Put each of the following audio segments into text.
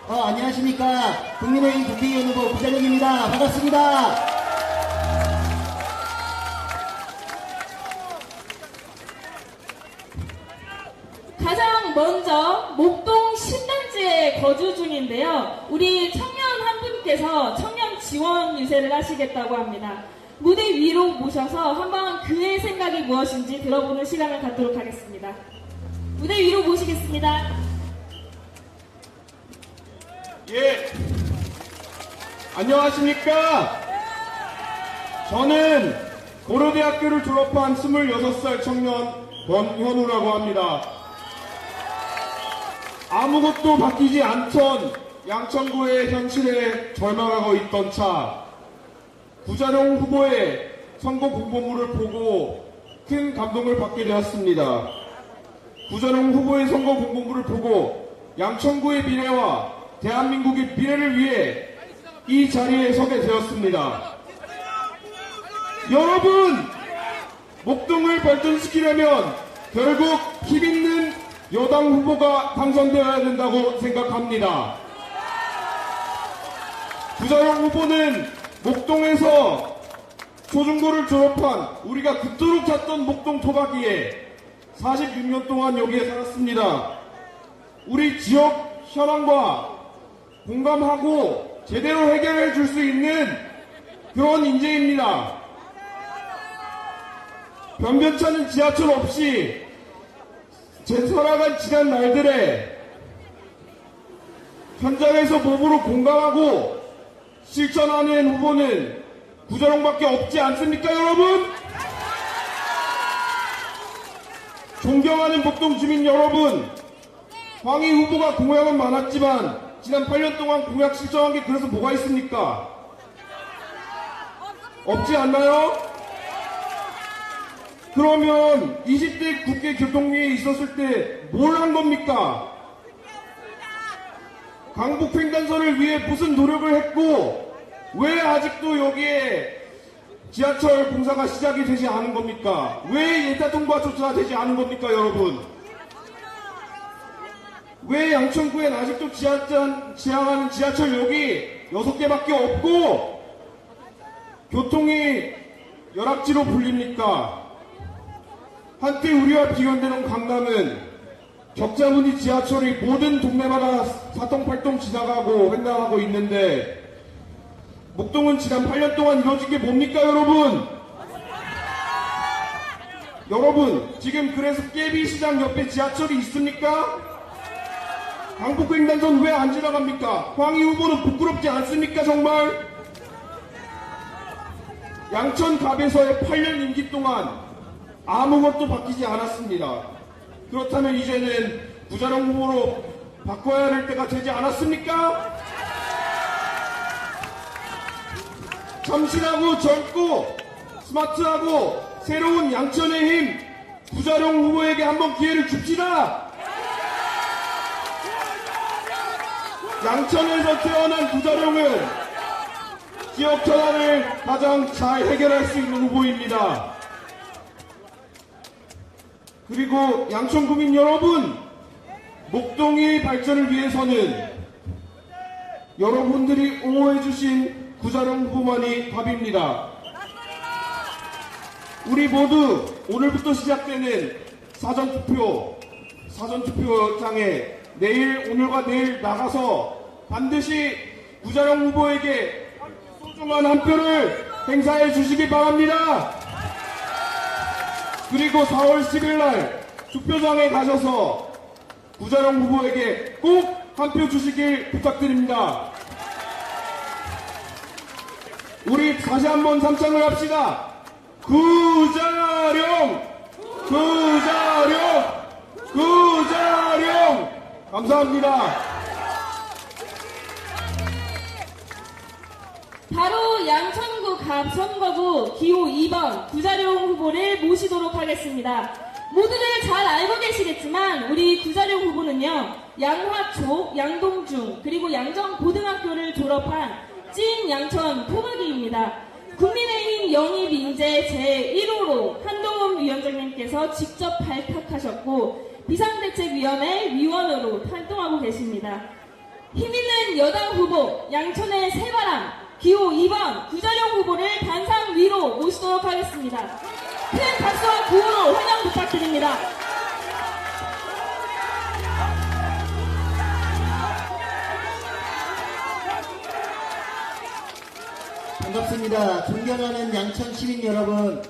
안녕하십니까. 국민의힘 국회의원 후보 구자룡입니다. 반갑습니다. 가장 먼저 목동 신단지에 거주 중인데요. 우리 청년 한 분께서 청년 지원 유세를 하시겠다고 합니다. 무대 위로 모셔서 한번 그의 생각이 무엇인지 들어보는 시간을 갖도록 하겠습니다. 무대 위로 모시겠습니다. 예. 안녕하십니까. 저는 고려대학교를 졸업한 26살 청년 권현우라고 합니다. 아무것도 바뀌지 않던 양천구의 현실에 절망하고 있던 차, 구자룡 후보의 선거 공보물을 보고 큰 감동을 받게 되었습니다. 구자룡 후보의 선거 공보물을 보고 양천구의 미래와 대한민국의 미래를 위해 이 자리에 서게 되었습니다. 여러분, 목동을 발전시키려면 결국 힘있는 여당 후보가 당선되어야 된다고 생각합니다. 구자룡 후보는 목동에서 초중고를 졸업한 우리가 그토록 찾던 목동 토박이에 46년 동안 여기에 살았습니다. 우리 지역 현황과 공감하고 제대로 해결해 줄 수 있는 그런 인재입니다. 변변찮은 지하철 없이 살아간 지난 날들에 현장에서 몸으로 공감하고 실천하는 후보는 구자룡밖에 없지 않습니까, 여러분? 존경하는 목동 주민 여러분, 황희 후보가 공약은 많았지만 지난 8년 동안 공약 실천한 게 그래서 뭐가 있습니까? 없지 않나요? 그러면 20대 국회 교통위에 있었을 때 뭘 한 겁니까? 강북 횡단선을 위해 무슨 노력을 했고 왜 아직도 여기에 지하철 공사가 시작이 되지 않은 겁니까? 왜 예타 통과조차 되지 않은 겁니까, 여러분? 왜 양천구엔 아직도 지향하는 지하철역이 6개밖에 없고 교통이 열악지로 불립니까? 한때 우리와 비교되는 강남은 격자무늬 지하철이 모든 동네마다 사통팔통 지나가고 횡단하고 있는데 목동은 지난 8년 동안 이루어진 게 뭡니까, 여러분? 여러분, 지금 그래서 깨비시장 옆에 지하철이 있습니까? 강북횡단선 왜 안 지나갑니까? 황희 후보는 부끄럽지 않습니까, 정말? 양천갑에서의 8년 임기 동안 아무것도 바뀌지 않았습니다. 그렇다면 이제는 구자룡 후보로 바꿔야 할 때가 되지 않았습니까? 참신하고 젊고 스마트하고 새로운 양천의 힘 구자룡 후보에게 한번 기회를 줍시다. 양천에서 태어난 구자룡은 지역 전환을 가장 잘 해결할 수 있는 후보입니다. 그리고 양천구민 여러분, 목동의 발전을 위해서는 여러분들이 옹호해주신 구자룡 후보만이 답입니다. 우리 모두 오늘부터 시작되는 사전투표장에 오늘과 내일 나가서 반드시 구자룡 후보에게 소중한 한 표를 행사해 주시기 바랍니다. 그리고 4월 10일 날 투표장에 가셔서 구자룡 후보에게 꼭 한 표 주시길 부탁드립니다. 우리 다시 한번 삼창을 합시다. 구자룡! 구자룡! 구자룡! 감사합니다. 바로 양천구 갑 선거구 기호 2번 구자룡 후보를 모시도록 하겠습니다. 모두들 잘 알고 계시겠지만 우리 구자룡 후보는요, 양화초, 양동중, 그리고 양정고등학교를 졸업한 찐 양천 토박이입니다. 국민의힘 영입 인재 제1호로 한동훈 위원장님께서 직접 발탁하셨고 비상대책위원회 위원으로 활동하고 계십니다. 힘있는 여당 후보 양천의 새바람 기호 2번 구자룡 후보를 단상 위로 모시도록 하겠습니다. 큰 박수와 구호로 환영 부탁드립니다. 반갑습니다. 존경하는 양천 시민 여러분.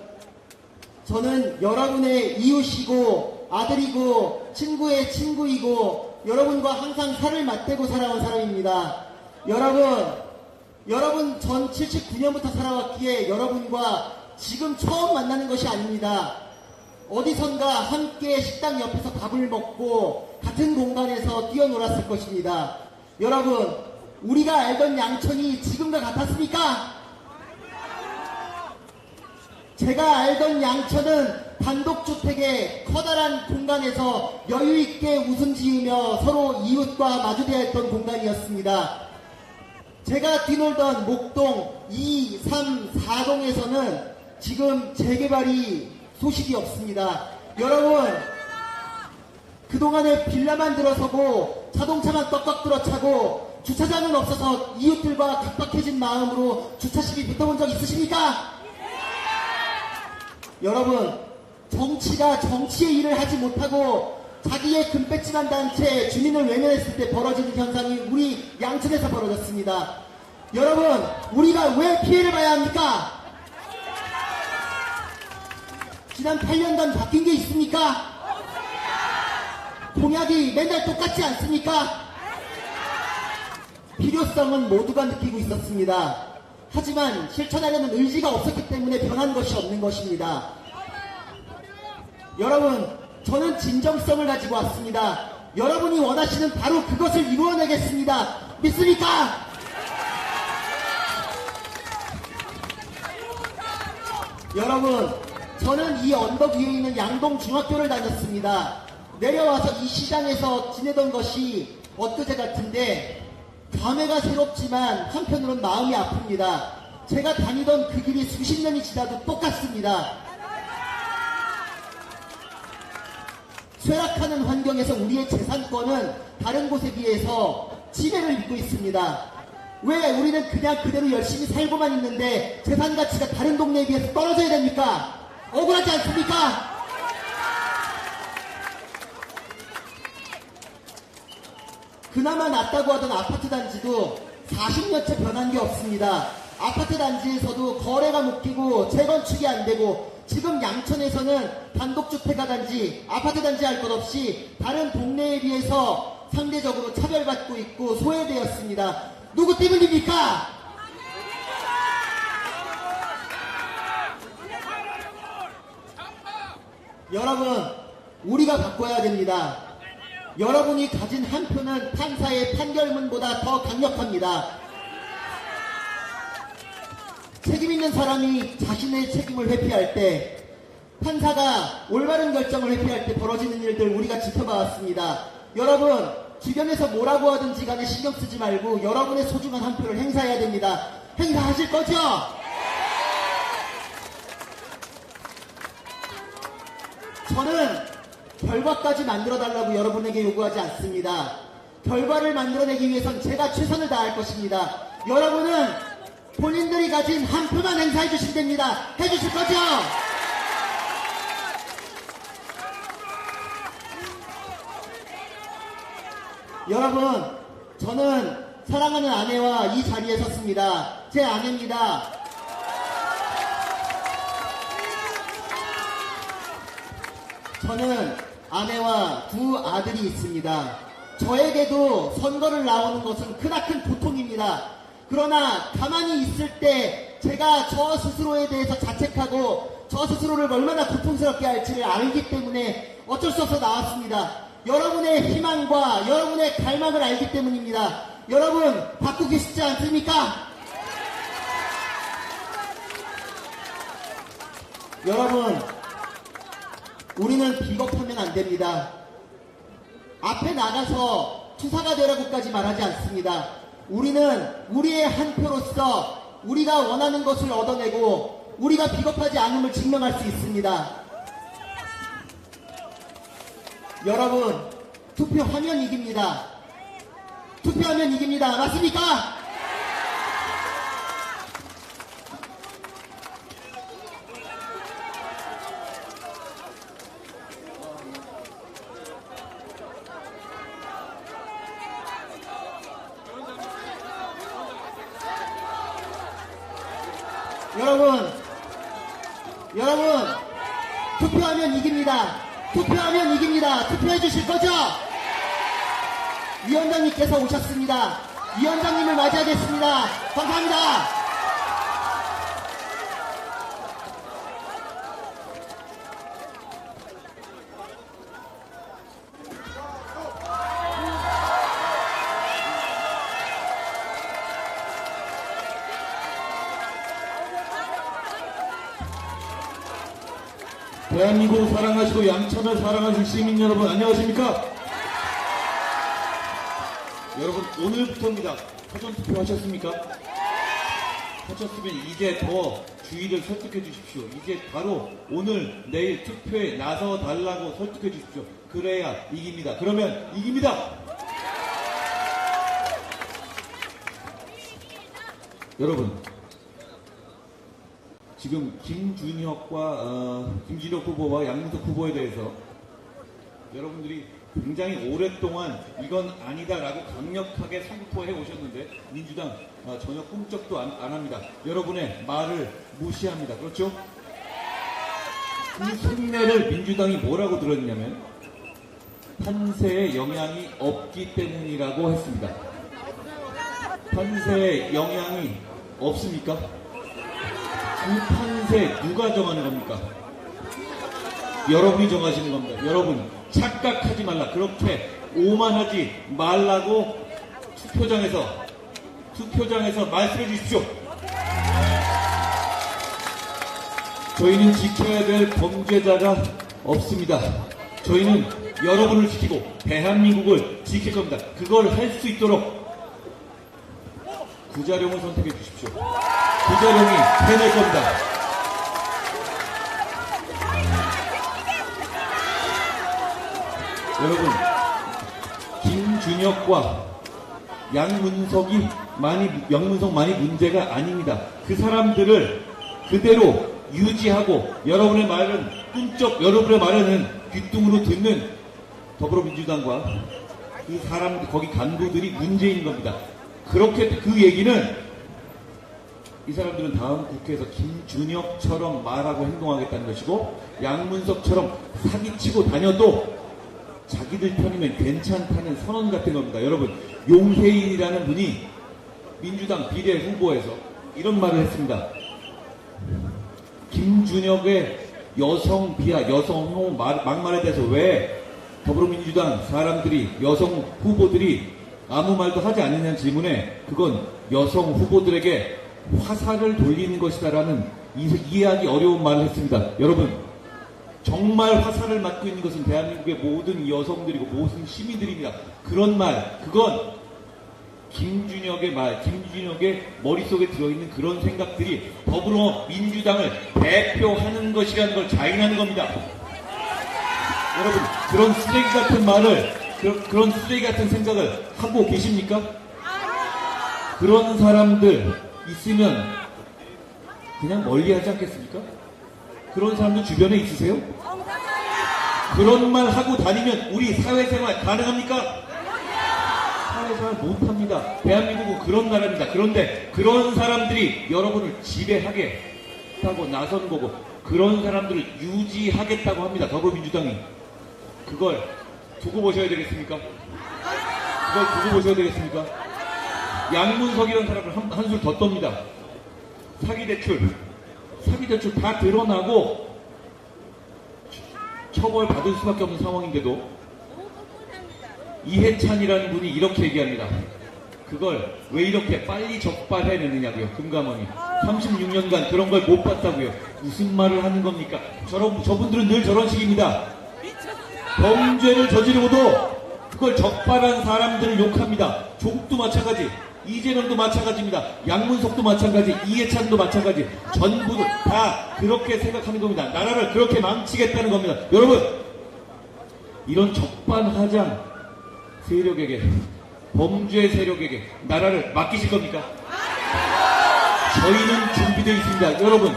저는 여러분의 이웃이고 아들이고 친구의 친구이고 여러분과 항상 살을 맞대고 살아온 사람입니다. 여러분 전 79년부터 살아왔기에 여러분과 지금 처음 만나는 것이 아닙니다. 어디선가 함께 식당 옆에서 밥을 먹고 같은 공간에서 뛰어놀았을 것입니다. 여러분, 우리가 알던 양천이 지금과 같았습니까? 제가 알던 양천은 단독주택의 커다란 공간에서 여유있게 웃음 지으며 서로 이웃과 마주대했던 공간이었습니다. 제가 뛰놀던 목동 2, 3, 4동에서는 지금 재개발이 소식이 없습니다. 여러분, 그동안에 빌라만 들어서고 자동차만 떡떡 들어차고 주차장은 없어서 이웃들과 각박해진 마음으로 주차시비 붙어본 적 있으십니까? 여러분, 정치가 정치의 일을 하지 못하고 자기의 금배지만 단체 주민을 외면했을 때 벌어지는 현상이 우리 양천에서 벌어졌습니다. 여러분, 우리가 왜 피해를 봐야 합니까? 지난 8년간 바뀐 게 있습니까? 공약이 맨날 똑같지 않습니까? 필요성은 모두가 느끼고 있었습니다. 하지만 실천하려는 의지가 없었기 때문에 변한 것이 없는 것입니다. 여러분, 저는 진정성을 가지고 왔습니다. 여러분이 원하시는 바로 그것을 이루어내겠습니다. 믿습니까? 여러분, 저는 이 언덕 위에 있는 양동 중학교를 다녔습니다. 내려와서 이 시장에서 지내던 것이 엊그제 같은데 감회가 새롭지만 한편으로는 마음이 아픕니다. 제가 다니던 그 길이 수십 년이 지나도 똑같습니다. 쇠락하는 환경에서 우리의 재산권은 다른 곳에 비해서 지배를 입고 있습니다. 왜 우리는 그냥 그대로 열심히 살고만 있는데 재산 가치가 다른 동네에 비해서 떨어져야 됩니까? 억울하지 않습니까? 그나마 낫다고 하던 아파트 단지도 40년째 변한 게 없습니다. 아파트 단지에서도 거래가 묶이고 재건축이 안 되고 지금 양천에서는 단독주택가 단지, 아파트 단지 할 것 없이 다른 동네에 비해서 상대적으로 차별받고 있고 소외되었습니다. 누구 때문입니까? 여러분, 우리가 바꿔야 됩니다. 여러분이 가진 한 표는 판사의 판결문보다 더 강력합니다. 책임 있는 사람이 자신의 책임을 회피할 때, 판사가 올바른 결정을 회피할 때 벌어지는 일들 우리가 지켜봐왔습니다. 여러분, 주변에서 뭐라고 하든지 간에 신경 쓰지 말고 여러분의 소중한 한 표를 행사해야 됩니다. 행사하실 거죠? 저는 결과까지 만들어달라고 여러분에게 요구하지 않습니다. 결과를 만들어내기 위해선 제가 최선을 다할 것입니다. 여러분은 본인들이 가진 한 표만 행사해 주시면 됩니다. 해주실 거죠? 여러분, 저는 사랑하는 아내와 이 자리에 섰습니다. 제 아내입니다. 저는 아내와 두 아들이 있습니다. 저에게도 선거를 나오는 것은 크나큰 고통입니다. 그러나 가만히 있을 때 제가 저 스스로에 대해서 자책하고 저 스스로를 얼마나 고통스럽게 할지를 알기 때문에 어쩔 수 없어 나왔습니다. 여러분의 희망과 여러분의 갈망을 알기 때문입니다. 여러분, 바꾸기 쉽지 않습니까? 여러분, 우리는 비겁하면 안 됩니다. 앞에 나가서 투사가 되라고까지 말하지 않습니다. 우리는 우리의 한 표로서 우리가 원하는 것을 얻어내고 우리가 비겁하지 않음을 증명할 수 있습니다. 여러분, 투표 화면 이깁니다. 투표하면 이깁니다. 맞습니까? 여러분, 투표하면 이깁니다. 투표하면 이깁니다. 투표해 주실 거죠? 위원장님께서 오셨습니다. 위원장님을 맞이하겠습니다. 감사합니다. 대한민국 사랑하시고 양천을 사랑하실 시민 여러분 안녕하십니까? 여러분 오늘부터입니다. 사전투표 하셨습니까? 하셨으면 이제 더 주의를 설득해 주십시오. 이제 바로 오늘 내일 투표에 나서 달라고 설득해 주십시오. 그래야 이깁니다. 그러면 이깁니다. 여러분 지금 김준혁 후보와 양문석 후보에 대해서 여러분들이 굉장히 오랫동안 이건 아니다라고 강력하게 선포해 오셨는데 민주당 전혀 꿈쩍도 안 합니다. 여러분의 말을 무시합니다. 그렇죠? 그 속내를 민주당이 뭐라고 들었냐면 판세에 영향이 없기 때문이라고 했습니다. 판세에 영향이 없습니까? 그 판세 누가 정하는 겁니까? 여러분이 정하시는 겁니다. 여러분 착각하지 말라. 그렇게 오만하지 말라고 투표장에서 말씀해 주십시오. 저희는 지켜야 될 범죄자가 없습니다. 저희는 여러분을 지키고 대한민국을 지킬 겁니다. 그걸 할 수 있도록 구자룡을 선택해 주십시오. 구자룡이 해낼 겁니다. 여러분, 김준혁과 양문석 많이 문제가 아닙니다. 그 사람들을 그대로 유지하고 여러분의 말에는 귓등으로 듣는 더불어민주당과 그 사람, 거기 간부들이 문제인 겁니다. 그렇게 그 얘기는 이 사람들은 다음 국회에서 김준혁처럼 말하고 행동하겠다는 것이고 양문석처럼 사기치고 다녀도 자기들 편이면 괜찮다는 선언 같은 겁니다. 여러분, 용혜인이라는 분이 민주당 비례 후보에서 이런 말을 했습니다. 김준혁의 여성 비하, 여성 혐오 막말에 대해서 왜 더불어민주당 사람들이, 여성 후보들이 아무 말도 하지 않느냐는 질문에 그건 여성 후보들에게 화살을 돌리는 것이다라는 이해하기 어려운 말을 했습니다. 여러분, 정말 화살을 맞고 있는 것은 대한민국의 모든 여성들이고 모든 시민들입니다. 그런 말, 그건 김준혁의 말, 김준혁의 머릿속에 들어있는 그런 생각들이 더불어민주당을 대표하는 것이라는 걸 자인하는 겁니다. 여러분, 그런 쓰레기 같은 말을, 그런 쓰레기 같은 생각을 하고 계십니까? 그런 사람들 있으면 그냥 멀리 하지 않겠습니까? 그런 사람들 주변에 있으세요? 그런 말 하고 다니면 우리 사회생활 가능합니까? 사회생활 못합니다. 대한민국은 그런 나라입니다. 그런데 그런 사람들이 여러분을 지배하겠다고 나선 거고 그런 사람들을 유지하겠다고 합니다. 더불어민주당이. 그걸 두고 보셔야 되겠습니까? 양문석이라는 사람을 한술 더 떱니다. 사기대출 다 드러나고 처벌받을 수밖에 없는 상황인데도 이해찬이라는 분이 이렇게 얘기합니다. 그걸 왜 이렇게 빨리 적발해내느냐고요. 금감원이 36년간 그런 걸 못 봤다고요. 무슨 말을 하는 겁니까? 저분들은 늘 저런 식입니다. 범죄를 저지르고도 그걸 적발한 사람들을 욕합니다. 조국도 마찬가지, 이재명도 마찬가지입니다. 양문석도 마찬가지, 이해찬도 마찬가지. 전부 다 그렇게 생각하는 겁니다. 나라를 그렇게 망치겠다는 겁니다. 여러분, 이런 적반하장 세력에게 범죄 세력에게 나라를 맡기실 겁니까? 저희는 준비되어 있습니다. 여러분,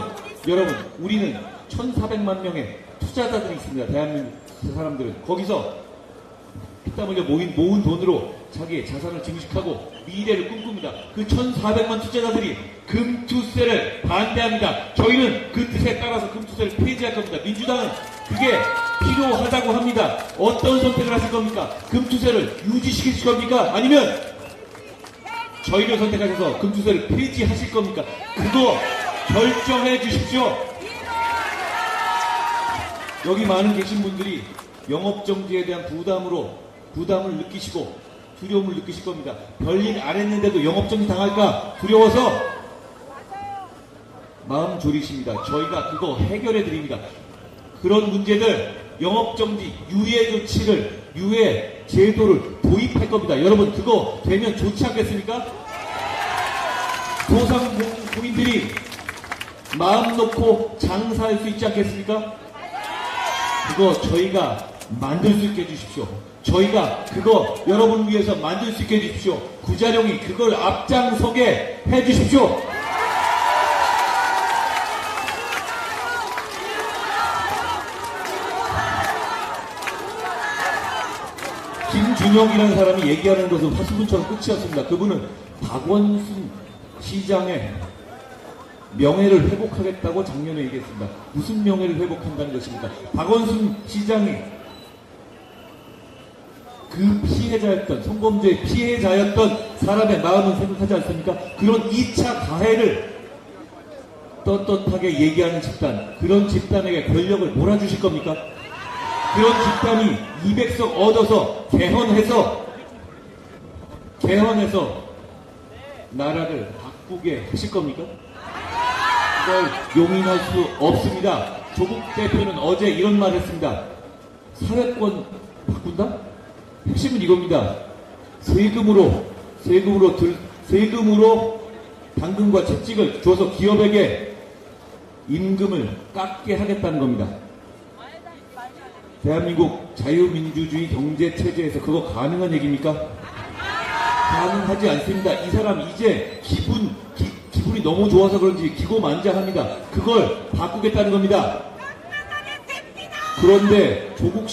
우리는 1,400만 명의 투자자들이 있습니다. 대한민국 사람들은. 거기서 피땀 흘려 모은 돈으로 자기의 자산을 증식하고 미래를 꿈꿉니다. 그 1,400만 투자자들이 금투세를 반대합니다. 저희는 그 뜻에 따라서 금투세를 폐지할 겁니다. 민주당은 그게 필요하다고 합니다. 어떤 선택을 하실 겁니까? 금투세를 유지시키실 겁니까? 아니면 저희를 선택하셔서 금투세를 폐지하실 겁니까? 그거 결정해 주십시오. 여기 많은 계신 분들이 영업정지에 대한 부담을 느끼시고 두려움을 느끼실 겁니다. 별일 안 했는데도 영업정지 당할까 두려워서 마음 졸이십니다. 저희가 그거 해결해 드립니다. 그런 문제들 영업정지 유예 제도를 도입할 겁니다. 여러분 그거 되면 좋지 않겠습니까? 소상공인들이 마음 놓고 장사할 수 있지 않겠습니까? 그거 저희가 만들 수 있게 해주십시오. 저희가 그거 여러분 위해서 만들 수 있게 해주십시오. 구자룡이 그걸 앞장서게 해주십시오. 김준영이라는 사람이 얘기하는 것은 화수분처럼 끝이었습니다. 그분은 박원순 시장의 명예를 회복하겠다고 작년에 얘기했습니다. 무슨 명예를 회복한다는 것입니까? 박원순 시장이 그 피해자였던, 성범죄의 피해자였던 사람의 마음은 생각하지 않습니까? 그런 2차 가해를 떳떳하게 얘기하는 집단, 그런 집단에게 권력을 몰아주실 겁니까? 그런 집단이 200석 얻어서 개헌해서 나라를 바꾸게 하실 겁니까? 그걸 용인할 수 없습니다. 조국 대표는 어제 이런 말 했습니다. 사회권 바꾼다? 핵심은 이겁니다. 세금으로 당근과 채찍을 줘서 기업에게 임금을 깎게 하겠다는 겁니다. 대한민국 자유민주주의 경제체제에서 그거 가능한 얘기입니까? 가능하지 않습니다. 이 사람 이제 기분이 너무 좋아서 그런지 기고만장합니다. 그걸 바꾸겠다는 겁니다. 그런데 조국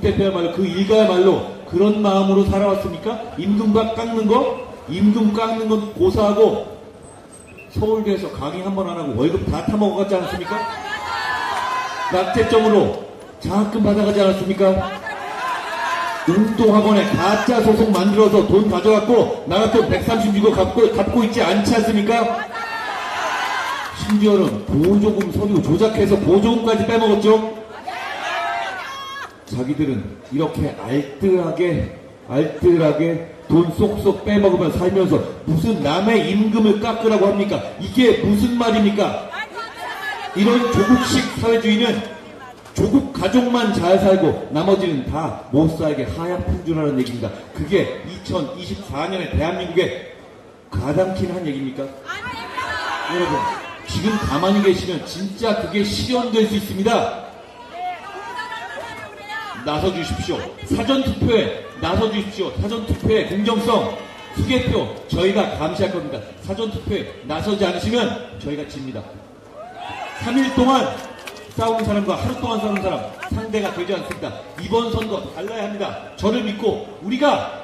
대표야말로 그 일가야말로 그런 마음으로 살아왔습니까? 임금 깎는 건 고사하고 서울대에서 강의 한 번 안 하고 월급 다 타먹어갔지 않았습니까? 낙제점으로 장학금 받아가지 않았습니까? 운동학원에 가짜 소속 만들어서 돈 가져갔고 나라 돈 136억 갚고 있지 않지 않습니까? 심지어는 보조금 서류 조작해서 보조금까지 빼먹었죠? 자기들은 이렇게 알뜰하게 돈 쏙쏙 빼먹으며 살면서 무슨 남의 임금을 깎으라고 합니까? 이게 무슨 말입니까? 이런 조국식 사회주의는 조국 가족만 잘 살고 나머지는 다 못 살게 하향평준하는 얘기입니다. 그게 2024년에 대한민국에 가당키는 한 얘기입니까? 여러분 지금 가만히 계시면 진짜 그게 실현될 수 있습니다. 나서주십시오. 사전투표에 나서주십시오. 사전투표의 공정성, 수개표 저희가 감시할 겁니다. 사전투표에 나서지 않으시면 저희가 집니다. 3일 동안 싸우는 사람과 하루 동안 싸우는 사람 상대가 되지 않습니다. 이번 선거 달라야 합니다. 저를 믿고 우리가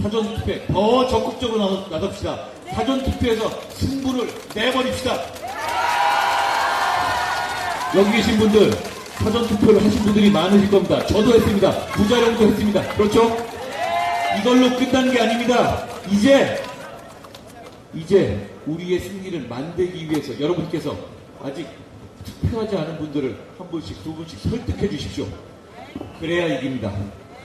사전투표에 더 적극적으로 나섭시다. 사전투표에서 승부를 내버립시다. 여기 계신 분들 사전투표를 하신 분들이 많으실 겁니다. 저도 했습니다. 부자령도 했습니다. 그렇죠? 이걸로 끝난 게 아닙니다. 이제 우리의 승리를 만들기 위해서 여러분께서 아직 투표하지 않은 분들을 한 분씩 두 분씩 설득해 주십시오. 그래야 이깁니다.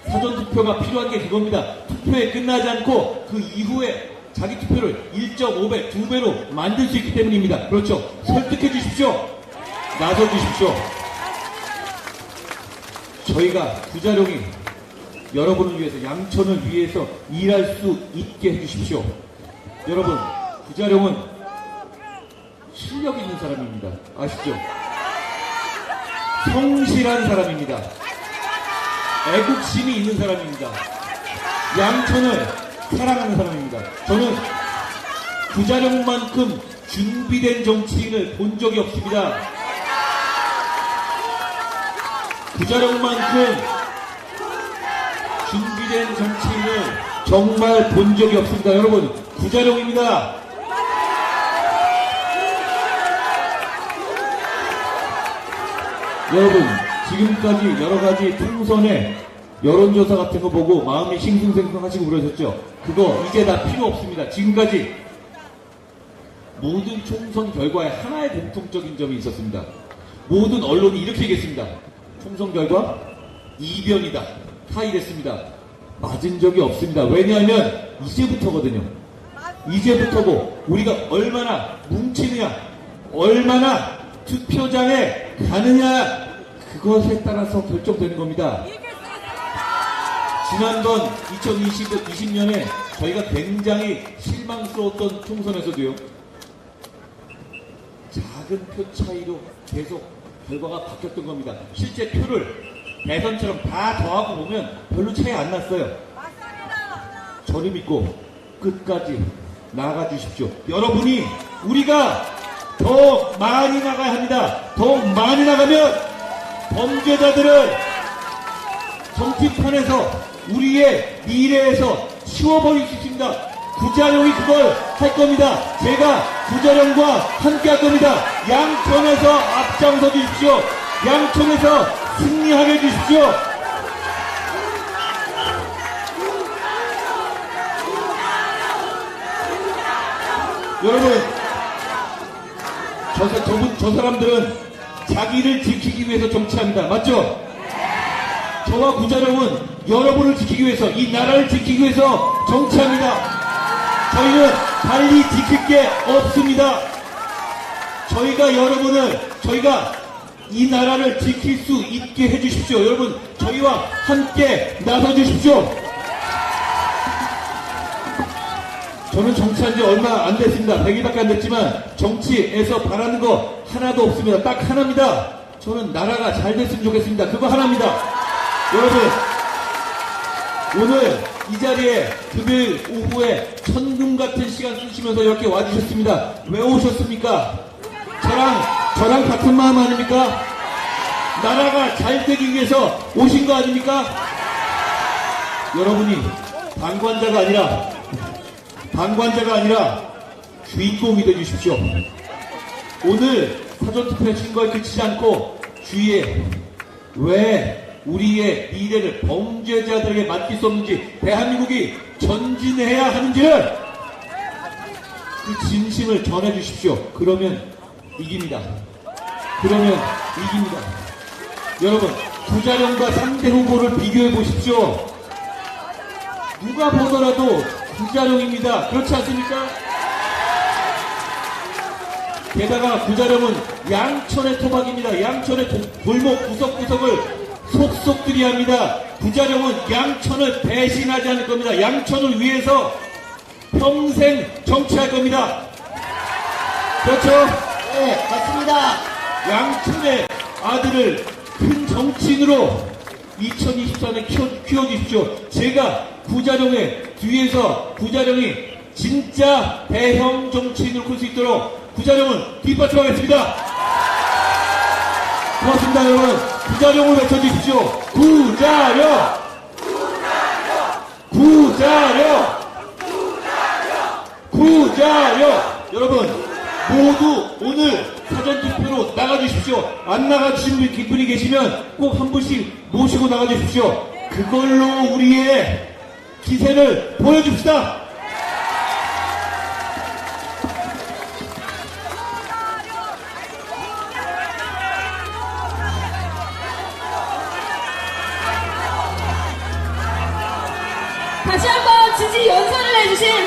사전투표가 필요한 게 그겁니다. 투표에 끝나지 않고 그 이후에 자기 투표를 1.5배, 2배로 만들 수 있기 때문입니다. 그렇죠? 설득해 주십시오. 나서 주십시오. 저희가 구자룡이 여러분을 위해서 양천을 위해서 일할 수 있게 해주십시오. 여러분 구자룡은 실력 있는 사람입니다. 아시죠? 성실한 사람입니다. 애국심이 있는 사람입니다. 양천을 사랑하는 사람입니다. 저는 구자룡만큼 준비된 정치인을 본 적이 없습니다. 구자룡만큼 준비된 정치인을 정말 본 적이 없습니다. 여러분, 구자룡입니다. 여러분, 지금까지 여러 가지 총선에 여론조사 같은 거 보고 마음이 싱숭생숭하시고 그러셨죠? 그거 이제 다 필요 없습니다. 지금까지 모든 총선 결과에 하나의 공통적인 점이 있었습니다. 모든 언론이 이렇게 얘기했습니다. 총선 결과 이변이다. 타이됐습니다. 맞은 적이 없습니다. 왜냐하면 이제부터거든요. 이제부터고 우리가 얼마나 뭉치느냐, 얼마나 투표장에 가느냐, 그것에 따라서 결정되는 겁니다. 지난번 2020년에 저희가 굉장히 실망스러웠던 총선에서도요, 작은 표 차이로 계속 결과가 바뀌었던 겁니다. 실제 표를 대선처럼 다 더하고 보면 별로 차이 안 났어요. 저를 믿고 끝까지 나아가 주십시오. 여러분이, 우리가 더 많이 나가야 합니다. 더 많이 나가면 범죄자들을 정치판에서, 우리의 미래에서 치워버릴 수 있습니다. 구자룡이 그걸 할 겁니다. 제가 구자룡과 함께 할 겁니다. 양천에서 앞장서 주십시오. 양천에서 승리하게 해주십시오. 여러분, 저 사람들은 자기를 지키기 위해서 정치합니다. 맞죠? 저와 구자룡은 여러분을 지키기 위해서, 이 나라를 지키기 위해서 정치합니다. 저희는 달리 지킬 게 없습니다. 저희가 이 나라를 지킬 수 있게 해주십시오. 여러분, 저희와 함께 나서주십시오. 저는 정치한 지 얼마 안 됐습니다. 100일밖에 안 됐지만 정치에서 바라는 거 하나도 없습니다. 딱 하나입니다. 저는 나라가 잘 됐으면 좋겠습니다. 그거 하나입니다. 여러분, 오늘 이 자리에 금요일 오후에 천금 같은 시간 쓰시면서 이렇게 와주셨습니다. 왜 오셨습니까? 저랑 같은 마음 아닙니까? 나라가 잘 되기 위해서 오신 거 아닙니까? 여러분이 방관자가 아니라 주인공이 되주십시오. 오늘 사전투표에 신고에 그치지 않고 주위에 왜 우리의 미래를 범죄자들에게 맡길 수 없는지, 대한민국이 전진해야 하는지를, 그 진심을 전해주십시오. 그러면 이깁니다. 여러분, 구자룡과 상대 후보를 비교해 보십시오. 누가 보더라도 구자룡입니다. 그렇지 않습니까? 게다가 구자룡은 양천의 토박입니다. 양천의 골목 구석구석을 속속들이 합니다. 구자룡은 양천을 배신하지 않을 겁니다. 양천을 위해서 평생 정치할 겁니다. 그렇죠? 네, 맞습니다. 양천의 아들을 큰 정치인으로 2024년에 키워주십시오. 제가 구자룡의 뒤에서 구자룡이 진짜 대형 정치인으로 클 수 있도록 구자룡을 뒷받침하겠습니다. 고맙습니다, 여러분. 구자룡을 외쳐주십시오. 구자룡! 여러분, 모두 오늘 사전투표로 나가주십시오. 안 나가주신 분이 계시면 꼭 한 분씩 모시고 나가주십시오. 그걸로 우리의 기세를 보여줍시다. 다시 한번 지지 연설을 해주신